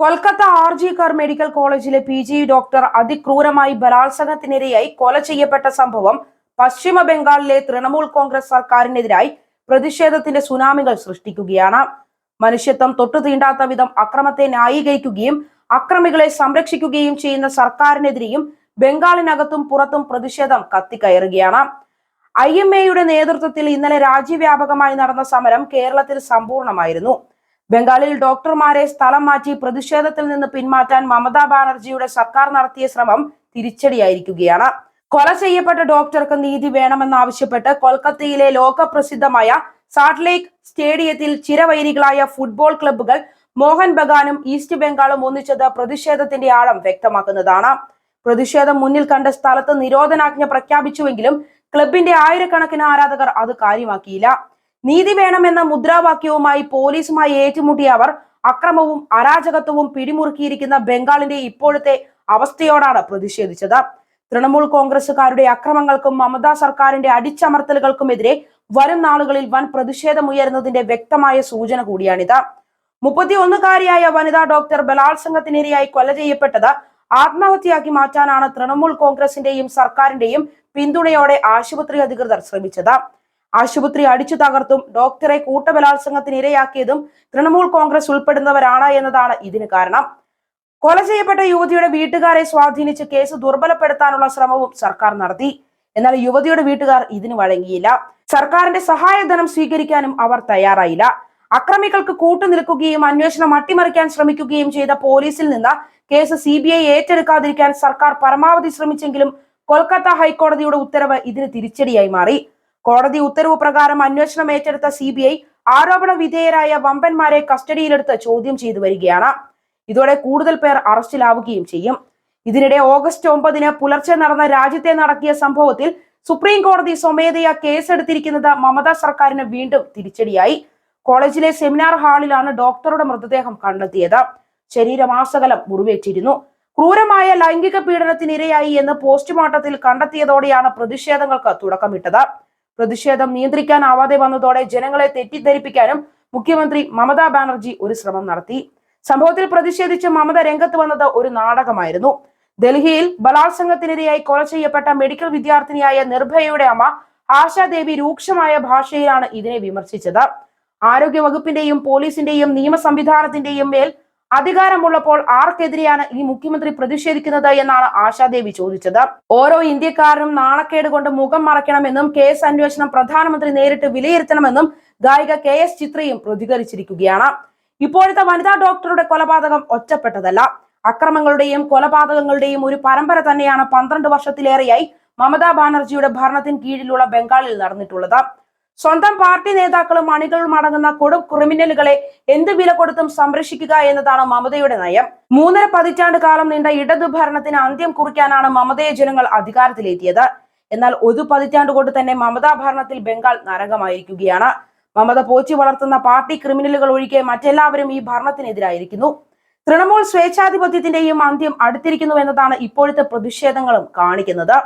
Kolkata RG Kar medical കോളേജിലെ PG doctor അതിക്രൂരമായി ബലാത്സംഗത്തിനിരയായി കൊല ചെയ്യപ്പെട്ട സംഭവം പശ്ചിമ ബംഗാളിലെ തൃണമൂൽ കോൺഗ്രസ് സർക്കാരിനെതിരായി പ്രതിഷേധത്തിന്റെ സുനാമികൾ സൃഷ്ടിക്കുകയാണ്. മനുഷ്യത്വം തൊട്ടു തീണ്ടാത്ത വിധം അക്രമത്തെ ന്യായീകരിക്കുകയും അക്രമികളെ സംരക്ഷിക്കുകയും ചെയ്യുന്ന സർക്കാരിനെതിരെയും ബംഗാളിനകത്തും പുറത്തും പ്രതിഷേധം കത്തിക്കയറുകയാണ്. IMA നേതൃത്വത്തിൽ ഇന്നലെ രാജ്യവ്യാപകമായി നടന്ന സമരം കേരളത്തിൽ സമ്പൂർണമായിരുന്നു. ബംഗാളിൽ ഡോക്ടർമാരെ സ്ഥലം മാറ്റി പ്രതിഷേധത്തിൽ നിന്ന് പിന്മാറ്റാൻ മമതാ ബാനർജിയുടെ സർക്കാർ നടത്തിയ ശ്രമം തിരിച്ചടിയായിരിക്കുകയാണ്. കൊല ചെയ്യപ്പെട്ട ഡോക്ടർക്ക് നീതി വേണമെന്നാവശ്യപ്പെട്ട് കൊൽക്കത്തയിലെ ലോകപ്രസിദ്ധമായ സാൾട്ട് ലേക്ക് സ്റ്റേഡിയത്തിൽ ചിരവൈരികളായ ഫുട്ബോൾ ക്ലബ്ബുകൾ മോഹൻ ബഗാനും ഈസ്റ്റ് ബംഗാളും ഒന്നിച്ചത് പ്രതിഷേധത്തിന്റെ ആഴം വ്യക്തമാക്കുന്നതാണ്. പ്രതിഷേധം മുന്നിൽ കണ്ട സ്ഥലത്ത് നിരോധനാജ്ഞ പ്രഖ്യാപിച്ചുവെങ്കിലും ക്ലബിന്റെ ആയിരക്കണക്കിന് ആരാധകർ അത് കാര്യമാക്കിയില്ല. നീതി വേണമെന്ന മുദ്രാവാക്യവുമായി പോലീസുമായി ഏറ്റുമുട്ടിയ അവർ അക്രമവും അരാജകത്വവും പിടിമുറുക്കിയിരിക്കുന്ന ബംഗാളിന്റെ ഇപ്പോഴത്തെ അവസ്ഥയോടാണ് പ്രതിഷേധിച്ചത്. തൃണമൂൽ കോൺഗ്രസുകാരുടെ അക്രമങ്ങൾക്കും മമതാ സർക്കാരിന്റെ അടിച്ചമർത്തലുകൾക്കുമെതിരെ വരും നാളുകളിൽ വൻ പ്രതിഷേധമുയരുന്നതിന്റെ വ്യക്തമായ സൂചന കൂടിയാണിത്. 31-കാരിയായ വനിതാ ഡോക്ടർ ബലാത്സംഗത്തിനിരയായി കൊല ചെയ്യപ്പെട്ടത് ആത്മഹത്യയാക്കി മാറ്റാനാണ് തൃണമൂൽ കോൺഗ്രസിന്റെയും സർക്കാരിന്റെയും പിന്തുണയോടെ ആശുപത്രി അധികൃതർ ശ്രമിച്ചത്. ആശുപത്രി അടിച്ചു തകർത്തും ഡോക്ടറെ കൂട്ടബലാത്സംഗത്തിന് ഇരയാക്കിയതും തൃണമൂൽ കോൺഗ്രസ് ഉൾപ്പെടുന്നവരാണ് എന്നതാണ് ഇതിന് കാരണം. കൊല ചെയ്യപ്പെട്ട യുവതിയുടെ വീട്ടുകാരെ സ്വാധീനിച്ച് കേസ് ദുർബലപ്പെടുത്താനുള്ള ശ്രമവും സർക്കാർ നടത്തി. എന്നാൽ യുവതിയുടെ വീട്ടുകാർ ഇതിന് വഴങ്ങിയില്ല. സർക്കാരിന്റെ സഹായധനം സ്വീകരിക്കാനും അവർ തയ്യാറായില്ല. അക്രമികൾക്ക് കൂട്ടുനിൽക്കുകയും അന്വേഷണം അട്ടിമറിക്കാൻ ശ്രമിക്കുകയും ചെയ്ത പോലീസിൽ നിന്ന് കേസ് CBI ഏറ്റെടുക്കാതിരിക്കാൻ സർക്കാർ പരമാവധി ശ്രമിച്ചെങ്കിലും കൊൽക്കത്ത ഹൈക്കോടതിയുടെ ഉത്തരവ് ഇതിന് തിരിച്ചടിയായി മാറി. കോടതി ഉത്തരവ് പ്രകാരം അന്വേഷണം ഏറ്റെടുത്ത CBI ആരോപണ വിധേയരായ വമ്പന്മാരെ കസ്റ്റഡിയിലെടുത്ത് ചോദ്യം ചെയ്തു വരികയാണ്. ഇതോടെ കൂടുതൽ പേർ അറസ്റ്റിലാവുകയും ചെയ്യും. ഇതിനിടെ ഓഗസ്റ്റ് 9 പുലർച്ചെ നടന്ന രാജ്യത്തെ നടക്കിയ സംഭവത്തിൽ സുപ്രീം കോടതി സ്വമേധയാ കേസെടുത്തിരിക്കുന്നത് മമതാ സർക്കാരിന് വീണ്ടും തിരിച്ചടിയായി. കോളേജിലെ സെമിനാർ ഹാളിലാണ് ഡോക്ടറുടെ മൃതദേഹം കണ്ടെത്തിയത്. ശരീരമാസകലം മുറിവേറ്റിരുന്നു. ക്രൂരമായ ലൈംഗിക പീഡനത്തിനിരയായി എന്ന് പോസ്റ്റ്മോർട്ടത്തിൽ കണ്ടെത്തിയതോടെയാണ് പ്രതിഷേധങ്ങൾക്ക് തുടക്കമിട്ടത്. പ്രതിഷേധം നിയന്ത്രിക്കാനാവാതെ വന്നതോടെ ജനങ്ങളെ തെറ്റിദ്ധരിപ്പിക്കാനും മുഖ്യമന്ത്രി മമതാ ബാനർജി ഒരു ശ്രമം നടത്തി. സംഭവത്തിൽ പ്രതിഷേധിച്ച് മമത രംഗത്ത് വന്നത് ഒരു നാടകമായിരുന്നു. ഡൽഹിയിൽ ബലാത്സംഗത്തിനിരയായി കൊല ചെയ്യപ്പെട്ട മെഡിക്കൽ വിദ്യാർത്ഥിനിയായ നിർഭയയുടെ അമ്മ ആശാദേവി രൂക്ഷമായ ഭാഷയിലാണ് ഇതിനെ വിമർശിച്ചത്. ആരോഗ്യ വകുപ്പിന്റെയും പോലീസിന്റെയും നിയമ സംവിധാനത്തിന്റെയും മേൽ അധികാരമുള്ളപ്പോൾ ആർക്കെതിരെയാണ് ഈ മുഖ്യമന്ത്രി പ്രതിഷേധിക്കുന്നത് എന്നാണ് ആശാദേവി ചോദിച്ചത്. ഓരോ ഇന്ത്യക്കാരനും നാണക്കേട് കൊണ്ട് മുഖം മറയ്ക്കണമെന്നും കേസ് അന്വേഷണം പ്രധാനമന്ത്രി നേരിട്ട് വിലയിരുത്തണമെന്നും ഗായിക KS ചിത്രയും പ്രതികരിച്ചിരിക്കുകയാണ്. ഇപ്പോഴത്തെ വനിതാ ഡോക്ടറുടെ കൊലപാതകം ഒറ്റപ്പെട്ടതല്ല. അക്രമങ്ങളുടെയും കൊലപാതകങ്ങളുടെയും ഒരു പരമ്പര തന്നെയാണ് 12 വർഷത്തിലേറെയായി മമതാ ബാനർജിയുടെ ഭരണത്തിന് കീഴിലുള്ള ബംഗാളിൽ നടന്നിട്ടുള്ളത്. സ്വന്തം പാർട്ടി നേതാക്കളും അണികളും അടങ്ങുന്ന കൊടും ക്രിമിനലുകളെ എന്ത് വില കൊടുത്തും സംരക്ഷിക്കുക എന്നതാണ് മമതയുടെ നയം. 3.5 പതിറ്റാണ്ട് കാലം നീണ്ട ഇടതു ഭരണത്തിന് അന്ത്യം കുറിക്കാനാണ് മമതയെ ജനങ്ങൾ അധികാരത്തിലെത്തിയത്. എന്നാൽ ഒരു പതിറ്റാണ്ട് കൊണ്ട് തന്നെ മമതാ ഭരണത്തിൽ ബംഗാൾ നരകമായിരിക്കുകയാണ്. മമത പോറ്റി വളർത്തുന്ന പാർട്ടി ക്രിമിനലുകൾ ഒഴികെ മറ്റെല്ലാവരും ഈ ഭരണത്തിനെതിരായിരിക്കുന്നു. തൃണമൂൽ സ്വേച്ഛാധിപത്യത്തിന്റെയും അന്ത്യം അടുത്തിരിക്കുന്നു എന്നതാണ് ഇപ്പോഴത്തെ പ്രതിഷേധങ്ങളും കാണിക്കുന്നത്.